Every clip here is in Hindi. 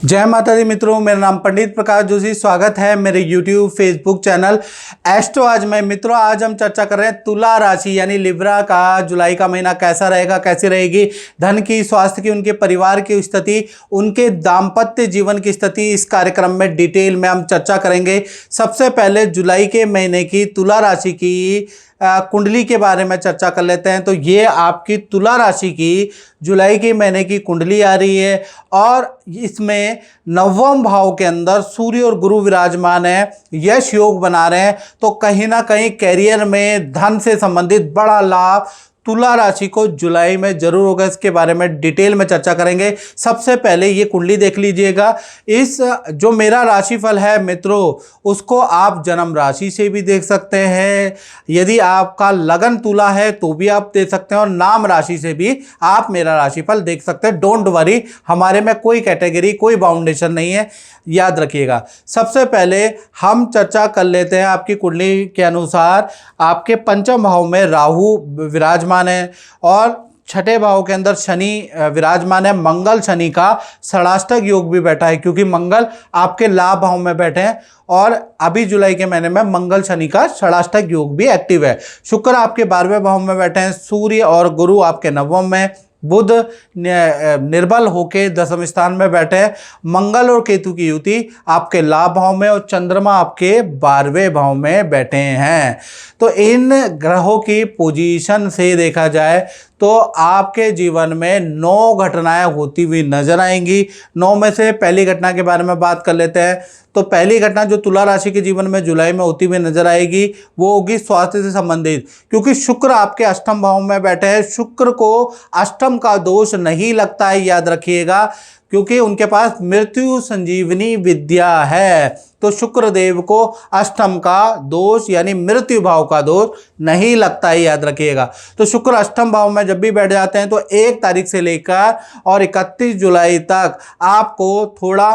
जय माता दी मित्रों, मेरा नाम पंडित प्रकाश जोशी। स्वागत है मेरे YouTube फेसबुक चैनल एस्ट्रो आज में। मित्रों, आज हम चर्चा कर रहे हैं तुला राशि यानी लिब्रा का जुलाई का महीना कैसा रहेगा, कैसी रहेगी, धन की, स्वास्थ्य की, उनके परिवार की स्थिति, उनके दाम्पत्य जीवन की स्थिति। इस कार्यक्रम में डिटेल में हम चर्चा करेंगे। सबसे पहले जुलाई के महीने की तुला राशि की कुंडली के बारे में चर्चा कर लेते हैं। तो ये आपकी तुला राशि की जुलाई के महीने की कुंडली आ रही है और इसमें नवम भाव के अंदर सूर्य और गुरु विराजमान है, यश योग बना रहे हैं। तो कहीं ना कहीं कैरियर में धन से संबंधित बड़ा लाभ तुला राशि को जुलाई में जरूर होगा। इसके बारे में डिटेल में चर्चा करेंगे। सबसे पहले ये कुंडली देख लीजिएगा। इस जो मेरा राशिफल है मित्रों, उसको आप जन्म राशि से भी देख सकते हैं। यदि आपका लगन तुला है तो भी आप देख सकते हैं और नाम राशि से भी आप मेरा राशिफल देख सकते हैं। डोंट वरी, हमारे में कोई कैटेगरी, कोई बाउंडेशन नहीं है, याद रखिएगा। सबसे पहले हम चर्चा कर लेते हैं आपकी कुंडली के अनुसार। आपके पंचम भाव में राहु विराजमान है और छठे भाव के अंदर शनि विराजमान है। मंगल शनि का षडाष्टक योग भी बैठा है, क्योंकि मंगल आपके लाभ भाव में बैठे हैं और अभी जुलाई के महीने में मंगल शनि का षडाष्टक योग भी एक्टिव है। शुक्र आपके 12वें भाव में बैठे हैं। सूर्य और गुरु आपके नवम में। बुध निर्बल होके दसम स्थान में बैठे हैं। मंगल और केतु की युति आपके लाभ भाव में और चंद्रमा आपके 12वें भाव में बैठे हैं। तो इन ग्रहों की पोजीशन से देखा जाए तो आपके जीवन में 9 घटनाएं होती हुई नजर आएंगी। 9 में से पहली घटना के बारे में बात कर लेते हैं। तो पहली घटना जो तुला राशि के जीवन में जुलाई में होती हुई नजर आएगी वो होगी स्वास्थ्य से संबंधित, क्योंकि शुक्र आपके अष्टम भाव में बैठे हैं। शुक्र को अष्टम का दोष नहीं लगता है, याद रखिएगा, क्योंकि उनके पास मृत्यु संजीवनी विद्या है। तो शुक्र देव को अष्टम का दोष यानी मृत्यु भाव का दोष नहीं लगता है, याद रखिएगा। तो शुक्र अष्टम भाव में जब भी बैठ जाते हैं तो 1 तारीख से लेकर और 31 जुलाई तक आपको थोड़ा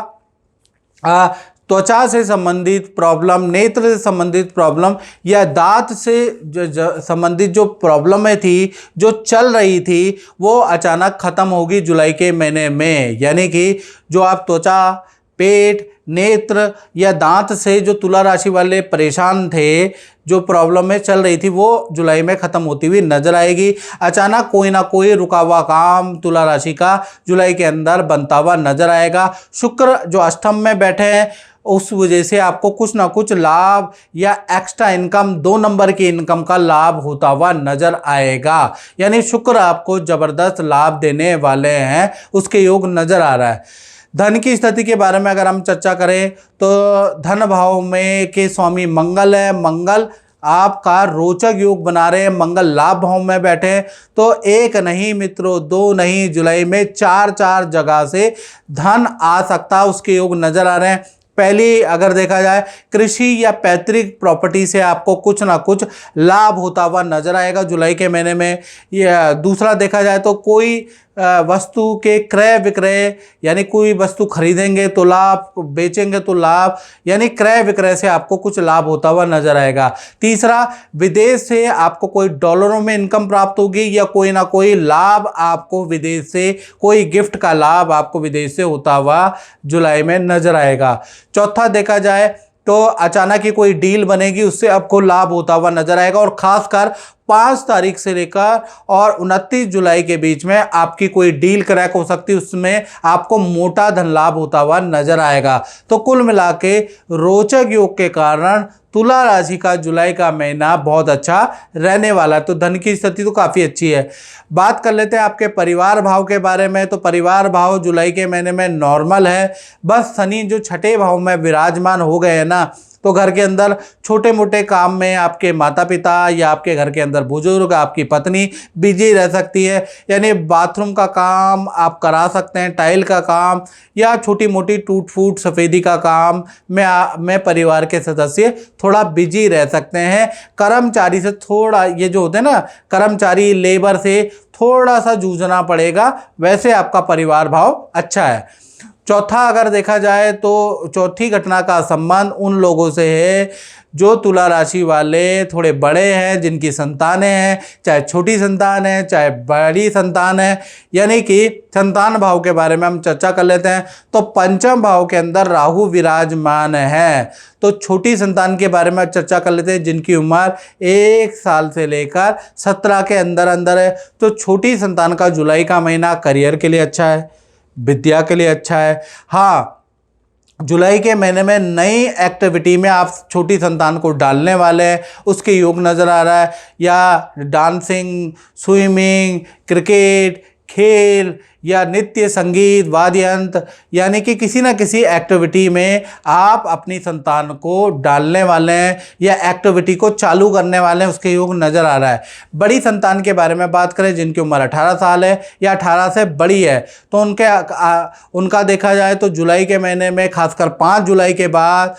त्वचा से संबंधित प्रॉब्लम, नेत्र से संबंधित प्रॉब्लम या दांत से संबंधित जो प्रॉब्लमें थी, जो चल रही थी, वो अचानक खत्म होगी जुलाई के महीने में। यानी कि जो आप त्वचा, पेट, नेत्र या दांत से जो तुला राशि वाले परेशान थे, जो प्रॉब्लमें चल रही थी, वो जुलाई में खत्म होती हुई नजर आएगी। अचानक कोई ना कोई रुका हुआ काम तुला राशि का जुलाई के अंदर बनता हुआ नजर आएगा। शुक्र जो अष्टम में बैठे हैं उस वजह से आपको कुछ ना कुछ लाभ या एक्स्ट्रा इनकम, 2 नंबर की इनकम का लाभ होता हुआ नजर आएगा। यानी शुक्र आपको जबरदस्त लाभ देने वाले हैं, उसके योग नजर आ रहा है। धन की स्थिति के बारे में अगर हम चर्चा करें तो धन भाव में के स्वामी मंगल है। मंगल आपका रोचक योग बना रहे हैं। मंगल लाभ भाव में बैठे हैं। तो 1 नहीं मित्रों, 2 नहीं, जुलाई में 4 जगह से धन आ सकता है, उसके योग नजर आ रहे हैं। पहली अगर देखा जाए कृषि या पैतृक प्रॉपर्टी से आपको कुछ ना कुछ लाभ होता हुआ नजर आएगा जुलाई के महीने में। या दूसरा देखा जाए तो कोई वस्तु के क्रय विक्रय, यानी कोई वस्तु खरीदेंगे तो लाभ, बेचेंगे तो लाभ, यानी क्रय विक्रय से आपको कुछ लाभ होता हुआ नजर आएगा। तीसरा, विदेश से आपको कोई डॉलरों में इनकम प्राप्त होगी या कोई ना कोई लाभ आपको विदेश से, कोई गिफ्ट का लाभ आपको विदेश से होता हुआ जुलाई में नजर आएगा। चौथा देखा जाए तो अचानक ही कोई डील बनेगी, उससे आपको लाभ होता हुआ नजर आएगा। और खासकर 5 तारीख से लेकर और 29 जुलाई के बीच में आपकी कोई डील क्रैक हो सकती है, उसमें आपको मोटा धन लाभ होता हुआ नजर आएगा। तो कुल मिला के रोचक योग के कारण तुला राशि का जुलाई का महीना बहुत अच्छा रहने वाला है। तो धन की स्थिति तो काफ़ी अच्छी है। बात कर लेते हैं आपके परिवार भाव के बारे में। तो परिवार भाव जुलाई के महीने में नॉर्मल है। बस शनि जो छठे भाव में विराजमान हो गए हैं ना, तो घर के अंदर छोटे मोटे काम में आपके माता पिता या आपके घर के अंदर बुजुर्ग, आपकी पत्नी बिजी रह सकती है। यानी बाथरूम का काम आप करा सकते हैं, टाइल का काम या छोटी मोटी टूट फूट सफ़ेदी का काम में परिवार के सदस्य थोड़ा बिजी रह सकते हैं। कर्मचारी से थोड़ा, ये जो होते हैं ना कर्मचारी, लेबर से थोड़ा सा जूझना पड़ेगा। वैसे आपका परिवार भाव अच्छा है। चौथा अगर देखा जाए तो चौथी घटना का संबंध उन लोगों से है जो तुला राशि वाले थोड़े बड़े हैं, जिनकी संतानें हैं, चाहे छोटी संतान है चाहे बड़ी संतान है, यानी कि संतान भाव के बारे में हम चर्चा कर लेते हैं। तो पंचम भाव के अंदर राहु विराजमान है। तो छोटी संतान के बारे में चर्चा कर लेते हैं, जिनकी उम्र 1 साल से लेकर 17 के अंदर अंदर है। तो छोटी संतान का जुलाई का महीना करियर के लिए अच्छा है, विद्या के लिए अच्छा है। हाँ, जुलाई के महीने में नई एक्टिविटी में आप छोटी संतान को डालने वाले हैं, उसके योग नज़र आ रहा है। या डांसिंग, स्विमिंग, क्रिकेट, खेल या नृत्य, संगीत, वाद्य यंत्र, यानी कि किसी ना किसी एक्टिविटी में आप अपनी संतान को डालने वाले हैं या एक्टिविटी को चालू करने वाले हैं, उसके योग नज़र आ रहा है। बड़ी संतान के बारे में बात करें, जिनकी उम्र 18 साल है या 18 से बड़ी है, तो उनका देखा जाए तो जुलाई के महीने में खासकर 5 जुलाई के बाद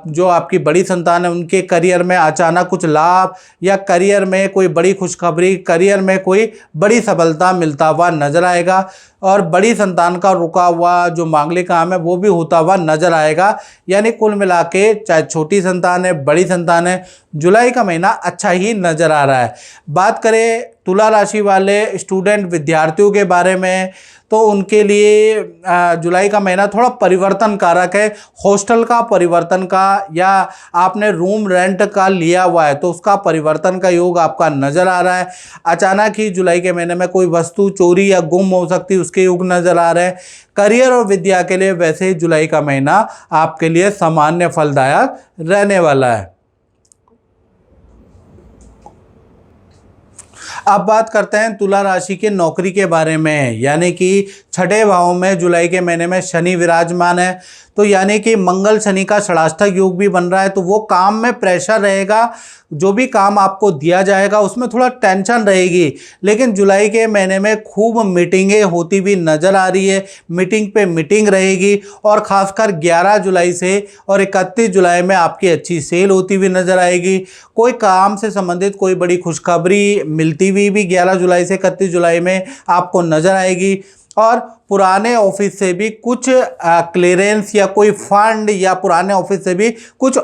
जो आपकी बड़ी संतान है, उनके करियर में अचानक कुछ लाभ या करियर में कोई बड़ी खुशखबरी, करियर में कोई बड़ी सफलता मिलता हुआ नजर आएगा। और बड़ी संतान का रुका हुआ जो मांगलिक काम है वो भी होता हुआ नजर आएगा। यानी कुल मिला के चाहे छोटी संतान है, बड़ी संतान है, जुलाई का महीना अच्छा ही नजर आ रहा है। बात करें तुला राशि वाले स्टूडेंट विद्यार्थियों के बारे में, तो उनके लिए जुलाई का महीना थोड़ा परिवर्तन कारक है। हॉस्टल का परिवर्तन का, या आपने रूम रेंट का लिया हुआ है तो उसका परिवर्तन का योग आपका नज़र आ रहा है। अचानक ही जुलाई के महीने में कोई वस्तु चोरी या गुम हो सकती है, उसके योग नज़र आ रहे हैं। करियर और विद्या के लिए वैसे ही जुलाई का महीना आपके लिए सामान्य फलदायक रहने वाला है। अब बात करते हैं तुला राशि के नौकरी के बारे में, यानी कि 6ठे भाव में जुलाई के महीने में शनि विराजमान है। तो यानी कि मंगल शनि का षडाष्टक योग भी बन रहा है, तो वो काम में प्रेशर रहेगा। जो भी काम आपको दिया जाएगा उसमें थोड़ा टेंशन रहेगी, लेकिन जुलाई के महीने में खूब मीटिंगें होती भी नज़र आ रही है। मीटिंग पे मीटिंग रहेगी, और ख़ासकर 11 जुलाई से और 31 जुलाई में आपकी अच्छी सेल होती हुई नज़र आएगी। कोई काम से संबंधित कोई बड़ी खुशखबरी मिलती हुई भी 11 जुलाई से 31 जुलाई में आपको नज़र आएगी। और पुराने ऑफिस से भी कुछ क्लियरेंस या कोई फंड, या पुराने ऑफिस से भी कुछ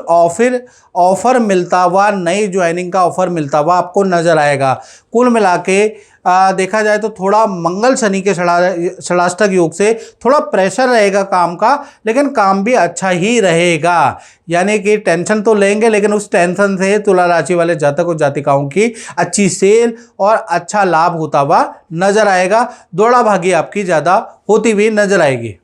ऑफर मिलता हुआ, नई ज्वाइनिंग का ऑफर मिलता हुआ आपको नज़र आएगा। कुल मिला के देखा जाए तो थोड़ा मंगल शनि के षडाष्टक योग से थोड़ा प्रेशर रहेगा काम का, लेकिन काम भी अच्छा ही रहेगा। यानी कि टेंशन तो लेंगे, लेकिन उस टेंशन से तुला राशि वाले जातक और जातिकाओं की अच्छी सेल और अच्छा लाभ होता हुआ नजर आएगा। दौड़ा भागी आपकी ज़्यादा होती हुई नजर आएगी।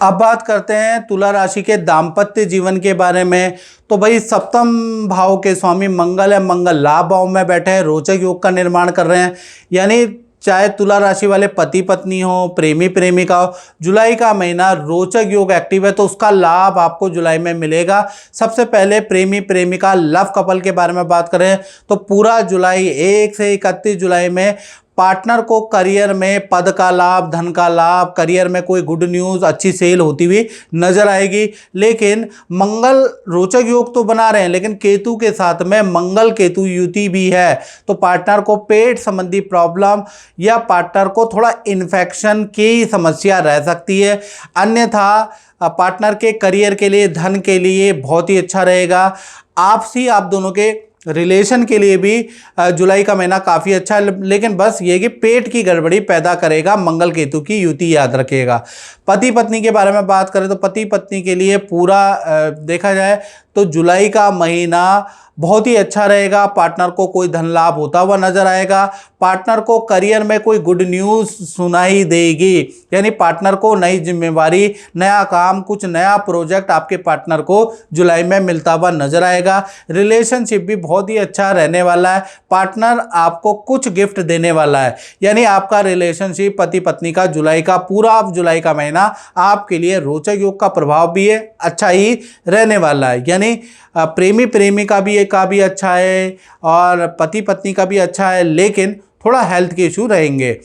अब बात करते हैं तुला राशि के दाम्पत्य जीवन के बारे में। तो भाई सप्तम भाव के स्वामी मंगल है, मंगल लाभ भाव में बैठे हैं, रोचक योग का निर्माण कर रहे हैं। यानी चाहे तुला राशि वाले पति पत्नी हो, प्रेमी प्रेमिका हो, जुलाई का महीना रोचक योग एक्टिव है, तो उसका लाभ आपको जुलाई में मिलेगा। सबसे पहले प्रेमी प्रेमिका लव कपल के बारे में बात करें तो पूरा जुलाई 1 से 31 जुलाई में पार्टनर को करियर में पद का लाभ, धन का लाभ, करियर में कोई गुड न्यूज़, अच्छी सेल होती हुई नजर आएगी। लेकिन मंगल रोचक योग तो बना रहे हैं, लेकिन केतु के साथ में मंगल केतु युति भी है, तो पार्टनर को पेट संबंधी प्रॉब्लम या पार्टनर को थोड़ा इन्फेक्शन की समस्या रह सकती है। अन्यथा पार्टनर के करियर के लिए, धन के लिए बहुत ही अच्छा रहेगा। आपसी आप दोनों के रिलेशन के लिए भी जुलाई का महीना काफ़ी अच्छा है, लेकिन बस ये कि पेट की गड़बड़ी पैदा करेगा मंगल केतु की युति, याद रखिएगा। पति पत्नी के बारे में बात करें तो पति पत्नी के लिए पूरा देखा जाए तो जुलाई का महीना बहुत ही अच्छा रहेगा। पार्टनर को कोई धन लाभ होता हुआ नजर आएगा। पार्टनर को करियर में कोई गुड न्यूज़ सुनाई देगी, यानी पार्टनर को नई जिम्मेवारी, नया काम, कुछ नया प्रोजेक्ट आपके पार्टनर को जुलाई में मिलता हुआ नजर आएगा। रिलेशनशिप भी बहुत ही अच्छा रहने वाला है। पार्टनर आपको कुछ गिफ्ट देने वाला है, यानी आपका रिलेशनशिप पति पत्नी का जुलाई का पूरा जुलाई का महीना आपके लिए रोचक योग का प्रभाव भी है, अच्छा ही रहने वाला है। यानी प्रेमी प्रेमिका भी अच्छा है और पति पत्नी का भी अच्छा है, लेकिन थोड़ा हेल्थ के इशू रहेंगे।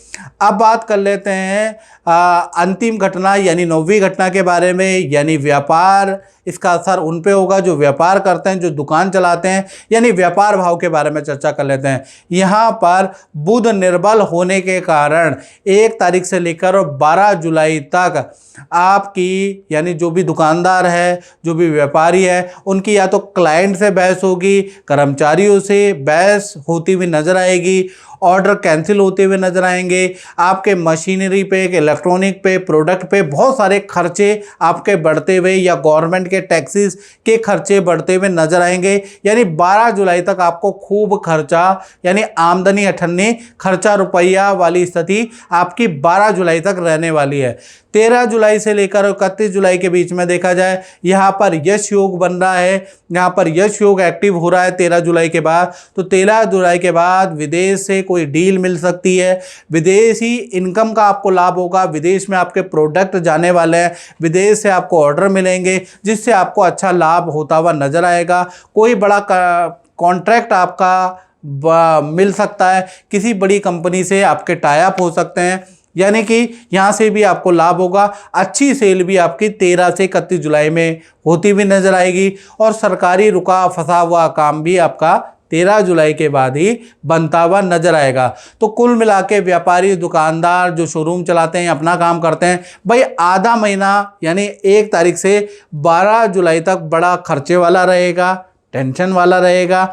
अब बात कर लेते हैं अंतिम घटना यानी 9वीं घटना के बारे में, यानी व्यापार। इसका असर उन पे होगा जो व्यापार करते हैं, जो दुकान चलाते हैं, यानी व्यापार भाव के बारे में चर्चा कर लेते हैं। यहाँ पर बुध निर्बल होने के कारण 1 तारीख से लेकर 12 जुलाई तक आपकी यानी जो भी दुकानदार है, जो भी व्यापारी है, उनकी या तो क्लाइंट से बहस होगी, कर्मचारियों से बहस होती हुई नजर आएगी, ऑर्डर कैंसिल होते हुए नजर आएंगे, आपके मशीनरी पे, इलेक्ट्रॉनिक पे, प्रोडक्ट पे बहुत सारे खर्चे आपके बढ़ते हुए या गवर्नमेंट के टैक्सेस के खर्चे बढ़ते हुए नजर आएंगे। यानी 12 जुलाई तक आपको खूब खर्चा यानी आमदनी अठन्नी खर्चा रुपया वाली स्थिति आपकी 12 जुलाई तक रहने वाली है। 13 जुलाई से लेकर 31 जुलाई के बीच में देखा जाए यहाँ पर यश योग बन रहा है, यहाँ पर यश योग एक्टिव हो रहा है 13 जुलाई के बाद। तो 13 जुलाई के बाद विदेश से कोई डील मिल सकती है, विदेशी इनकम का आपको लाभ होगा, विदेश में आपके प्रोडक्ट जाने वाले हैं, विदेश से आपको ऑर्डर मिलेंगे जिससे आपको अच्छा लाभ होता हुआ नजर आएगा। कोई बड़ा कॉन्ट्रैक्ट आपका मिल सकता है, किसी बड़ी कंपनी से आपके टाई अप हो सकते हैं, यानी कि यहाँ से भी आपको लाभ होगा। अच्छी सेल भी आपकी 13 से 31 जुलाई में होती भी नजर आएगी और सरकारी रुका फंसा हुआ काम भी आपका 13 जुलाई के बाद ही बनता हुआ नजर आएगा। तो कुल मिला के व्यापारी, दुकानदार जो शोरूम चलाते हैं, अपना काम करते हैं, भाई आधा महीना यानी 1 तारीख से 12 जुलाई तक बड़ा खर्चे वाला रहेगा, टेंशन वाला रहेगा।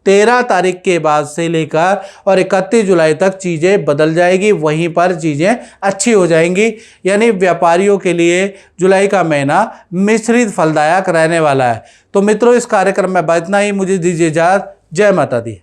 13 तारीख के बाद से लेकर और 31 जुलाई तक चीज़ें बदल जाएगी, वहीं पर चीज़ें अच्छी हो जाएंगी। यानी व्यापारियों के लिए जुलाई का महीना मिश्रित फलदायक रहने वाला है। तो मित्रों, इस कार्यक्रम में इतना ही। मुझे दीजिए इजाज़त। जय माता दी।